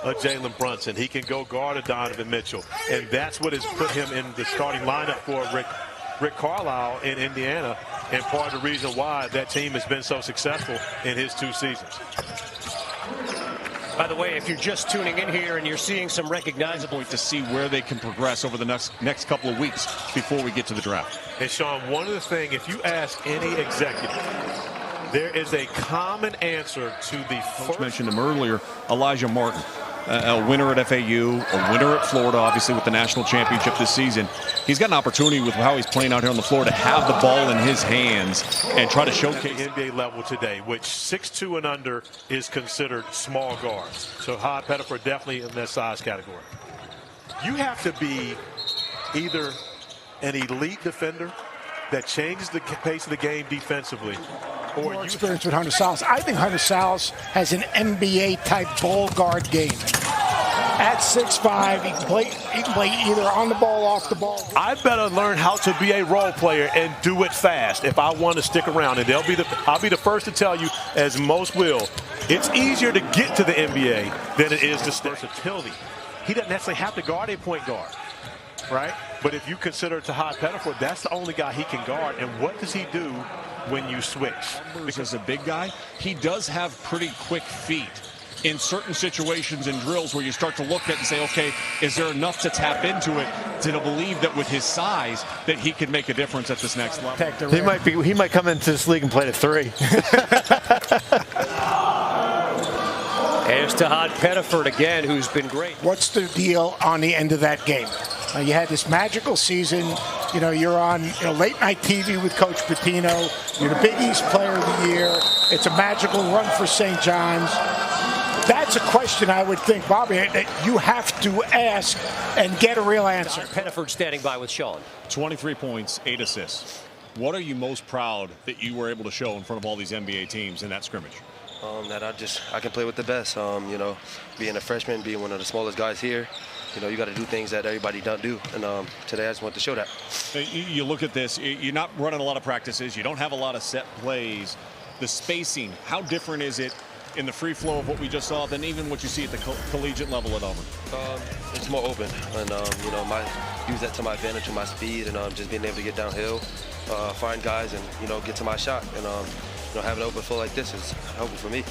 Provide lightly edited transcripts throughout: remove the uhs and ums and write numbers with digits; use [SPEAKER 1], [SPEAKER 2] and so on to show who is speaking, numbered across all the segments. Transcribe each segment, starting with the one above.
[SPEAKER 1] guard Jalen Brunson. He can go guard a Donovan Mitchell. And that's what has put him in the starting lineup for Rick Carlisle in Indiana, and part of the reason why that team has been so successful in his 2 seasons.
[SPEAKER 2] By the way, if you're just tuning in here and you're seeing some recognizable
[SPEAKER 3] to see where they can progress over the next couple of weeks before we get to the draft.
[SPEAKER 1] And Sean, one of the things, if you ask any executive, there is a common answer to the first.
[SPEAKER 3] Mentioned him earlier, Elijah Martin, a winner at FAU, a winner at Florida, obviously with the national championship this season. He's got an opportunity with how he's playing out here on the floor to have the ball in his hands and try to showcase.
[SPEAKER 1] At the NBA level today, which 6'2" and under is considered small guards. So Tahaad Pettiford definitely in that size category. You have to be either an elite defender that changes the pace of the game defensively, or
[SPEAKER 4] more experience with Hunter Sallis. I think Hunter Sallis has an NBA-type ball guard game. At 6'5", he can play either on the ball, off the ball.
[SPEAKER 1] I better learn how to be a role player and do it fast if I want to stick around. And I'll be the first to tell you, as most will, it's easier to get to the NBA than it is to stay. Versatility. He doesn't necessarily have to guard a point guard, right? But if you consider Tahaad Pettiford, that's the only guy he can guard. And what does he do when you switch?
[SPEAKER 3] Because as a big guy, he does have pretty quick feet in certain situations and drills where you start to look at and say, okay, is there enough to tap into it to believe that with his size that he can make a difference at this next level?
[SPEAKER 5] He might come into this league and play at 3.
[SPEAKER 2] There's Tahaad Pettiford again, who's been great.
[SPEAKER 4] What's the deal on the end of that game? You had this magical season. You know, you're on late night TV with Coach Pitino. You're the Big East Player of the Year. It's a magical run for St. John's. That's a question I would think, Bobby, that you have to ask and get a real answer.
[SPEAKER 2] Pettiford standing by with Sean.
[SPEAKER 3] 23 points, 8 assists. What are you most proud that you were able to show in front of all these NBA teams in that scrimmage?
[SPEAKER 6] That I can play with the best. Being a freshman, being one of the smallest guys here, you got to do things that everybody don't do. And today I just want to show that.
[SPEAKER 3] You look at this, you're not running a lot of practices. You don't have a lot of set plays. The spacing, how different is it in the free flow of what we just saw than even what you see at the collegiate level at Auburn?
[SPEAKER 6] It's more open, and use that to my advantage with my speed and just being able to get downhill, find guys, and get to my shot. And having an open flow like this is helpful for me.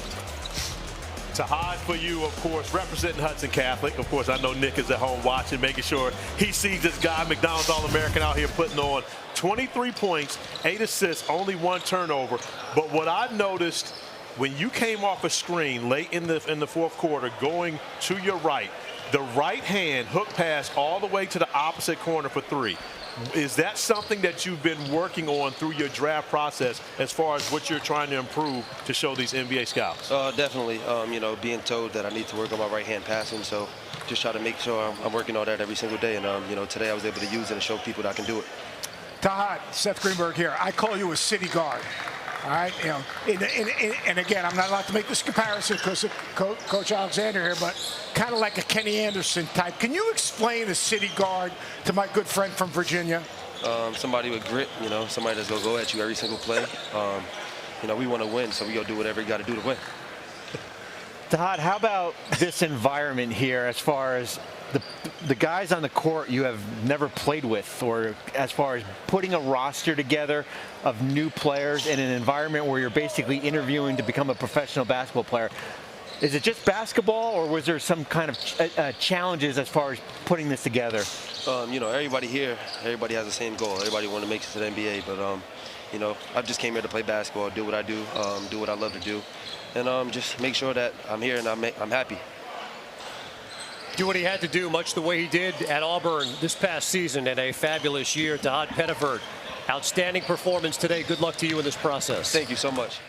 [SPEAKER 1] Tahaad for you, of course, representing Hudson Catholic. Of course, I know Nick is at home watching, making sure he sees this guy, McDonald's All-American, out here putting on 23 points, 8 assists, only 1 turnover. But what I noticed when you came off a screen late in the fourth quarter, going to your right, the right hand hook pass all the way to the opposite corner for 3. Is that something that you've been working on through your draft process as far as what you're trying to improve to show these NBA scouts?
[SPEAKER 6] Definitely. Being told that I need to work on my right hand passing, so just try to make sure I'm working on that every single day. And today I was able to use it and show people that I can do it.
[SPEAKER 4] Tahaad, Seth Greenberg here. I call you a city guard. All right, and again, I'm not allowed to make this comparison because of Coach Alexander here, but kind of like a Kenny Anderson type. Can you explain a city guard to my good friend from Virginia?
[SPEAKER 6] Somebody with grit, somebody that's gonna go at you every single play. We want to win, so we gotta do whatever we got to do to win.
[SPEAKER 5] Tahaad, how about this environment here as far as the guys on the court you have never played with, or as far as putting a roster together of new players in an environment where you're basically interviewing to become a professional basketball player? Is it just basketball, or was there some kind of challenges as far as putting this together?
[SPEAKER 6] Everybody here, everybody has the same goal. Everybody wants to make it to the NBA, but I just came here to play basketball, do what I do what I love to do, and just make sure that I'm here and I'm happy.
[SPEAKER 2] Do what he had to do, much the way he did at Auburn this past season, and a fabulous year. Tahaad Pettiford, outstanding performance today. Good luck to you in this process.
[SPEAKER 6] Thank you so much.